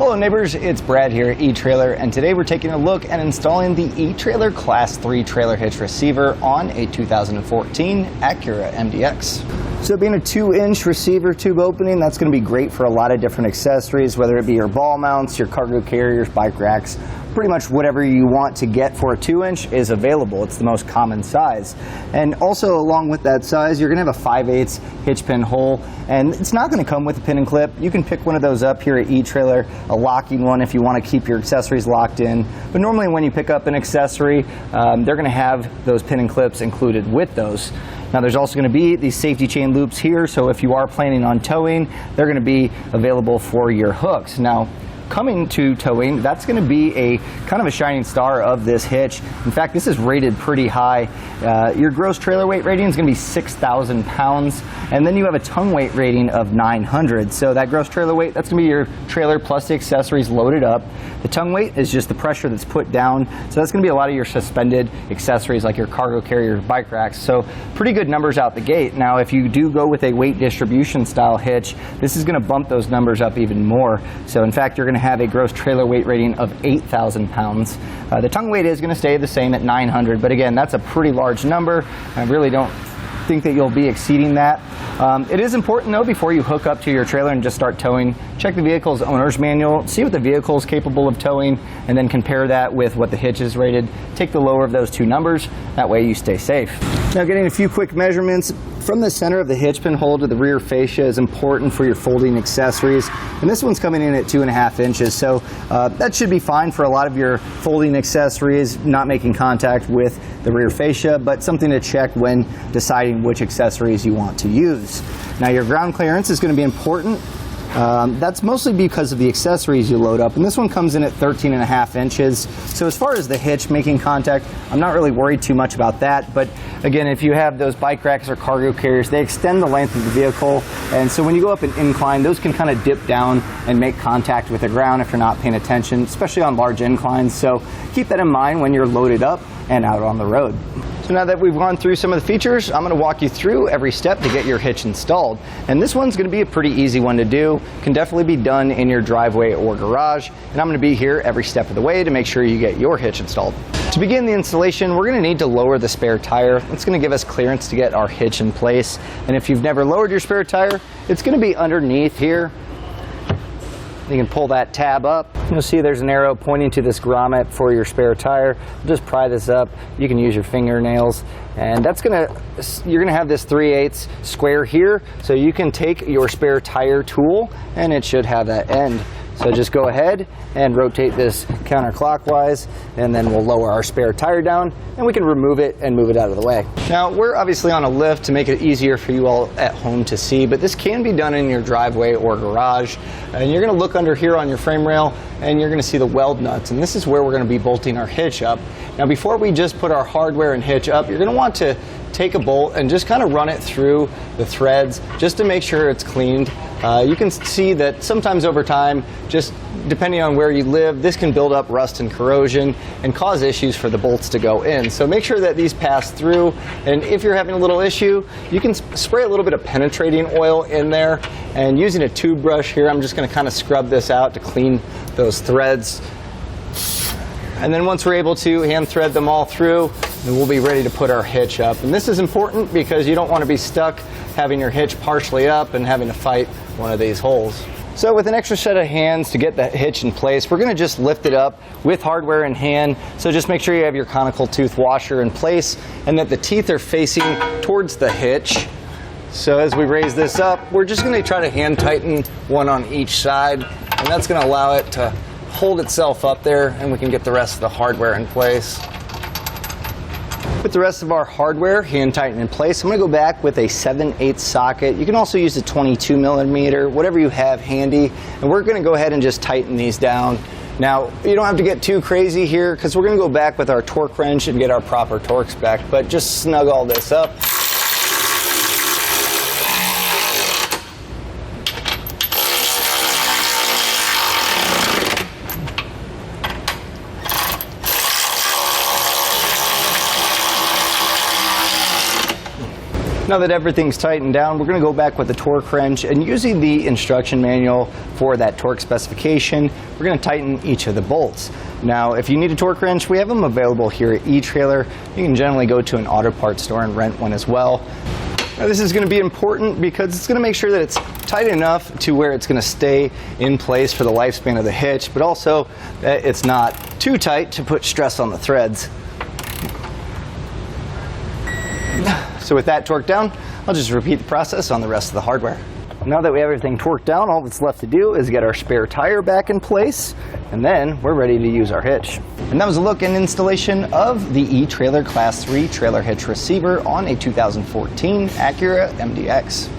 Hello neighbors, it's Brad here at eTrailer, and today we're taking a look at installing the eTrailer Class 3 trailer hitch receiver on a 2014 Acura MDX. So being a 2-inch receiver tube opening, that's going to be great for a lot of different accessories, whether it be your ball mounts, your cargo carriers, bike racks. Pretty much whatever you want to get for a 2-inch is available. It's the most common size. And also along with that size, you're going to have a 5/8 hitch pin hole, and it's not going to come with a pin and clip. You can pick one of those up here at eTrailer, a locking one if you want to keep your accessories locked in. But normally when you pick up an accessory, they're going to have those pin and clips included with those. Now there's also going to be these safety chain loops here, so if you are planning on towing, they're going to be available for your hooks. Now, coming to towing, that's going to be a kind of a shining star of this hitch. In fact, this is rated pretty high. Your gross trailer weight rating is going to be 6,000 pounds, and then you have a tongue weight rating of 900. So that gross trailer weight, that's going to be your trailer plus the accessories loaded up. The tongue weight is just the pressure that's put down, so that's going to be a lot of your suspended accessories like your cargo carrier, bike racks. So pretty good numbers out the gate. Now if you do go with a weight distribution style hitch, this is going to bump those numbers up even more. So in fact, you're going to have a gross trailer weight rating of 8,000 pounds. The tongue weight is going to stay the same at 900, but again, that's a pretty large number. I really don't think that you'll be exceeding that. It is important though, before you hook up to your trailer and just start towing, check the vehicle's owner's manual, see what the vehicle is capable of towing, and then compare that with what the hitch is rated. Take the lower of those two numbers, that way you stay safe. Now getting a few quick measurements. From the center of the hitch pin hole to the rear fascia is important for your folding accessories, and this one's coming in at 2.5 inches, so that should be fine for a lot of your folding accessories, not making contact with the rear fascia, but something to check when deciding which accessories you want to use. Now your ground clearance is going to be important. That's mostly because of the accessories you load up, and this one comes in at 13.5 inches. So as far as the hitch making contact, I'm not really worried too much about that, but again, if you have those bike racks or cargo carriers, they extend the length of the vehicle, and so when you go up an incline, those can kind of dip down and make contact with the ground if you're not paying attention, especially on large inclines. So keep that in mind when you're loaded up and out on the road. So now that we've gone through some of the features, I'm going to walk you through every step to get your hitch installed. And this one's going to be a pretty easy one to do. Can definitely be done in your driveway or garage. And I'm going to be here every step of the way to make sure you get your hitch installed. To begin the installation, we're going to need to lower the spare tire. It's going to give us clearance to get our hitch in place. And if you've never lowered your spare tire, it's going to be underneath here. You can pull that tab up. You'll see there's an arrow pointing to this grommet for your spare tire. Just pry this up. You can use your fingernails, and you're gonna have this 3/8 square here, so you can take your spare tire tool and it should have that end. So just go ahead and rotate this counterclockwise, and then we'll lower our spare tire down and we can remove it and move it out of the way. Now we're obviously on a lift to make it easier for you all at home to see, but this can be done in your driveway or garage. And you're going to look under here on your frame rail and you're going to see the weld nuts, and this is where we're going to be bolting our hitch up. Now before we just put our hardware and hitch up, you're going to want to take a bolt and just kind of run it through the threads just to make sure it's cleaned. You can see that sometimes over time, just depending on where you live, this can build up rust and corrosion and cause issues for the bolts to go in. So make sure that these pass through, and if you're having a little issue, you can spray a little bit of penetrating oil in there, and using a tube brush here, I'm just going to kind of scrub this out to clean those threads. And then once we're able to hand thread them all through, then we'll be ready to put our hitch up. And this is important because you don't want to be stuck having your hitch partially up and having to fight one of these holes. So with an extra set of hands to get the hitch in place, we're going to just lift it up with hardware in hand. So just make sure you have your conical tooth washer in place and that the teeth are facing towards the hitch. So as we raise this up, we're just going to try to hand tighten one on each side, and that's going to allow it to hold itself up there, and we can get the rest of the hardware in place. With the rest of our hardware hand tightened in place, I'm going to go back with a 7/8 socket. You can also use a 22mm, whatever you have handy, and we're going to go ahead and just tighten these down. Now, you don't have to get too crazy here because we're going to go back with our torque wrench and get our proper torque spec, but just snug all this up. Now that everything's tightened down, we're going to go back with the torque wrench, and using the instruction manual for that torque specification, we're going to tighten each of the bolts. Now, if you need a torque wrench, we have them available here at eTrailer. You can generally go to an auto parts store and rent one as well. Now, this is going to be important because it's going to make sure that it's tight enough to where it's going to stay in place for the lifespan of the hitch, but also that it's not too tight to put stress on the threads. So with that torqued down, I'll just repeat the process on the rest of the hardware. Now that we have everything torqued down, all that's left to do is get our spare tire back in place, and then we're ready to use our hitch. And that was a look and installation of the eTrailer Class 3 trailer hitch receiver on a 2014 Acura MDX.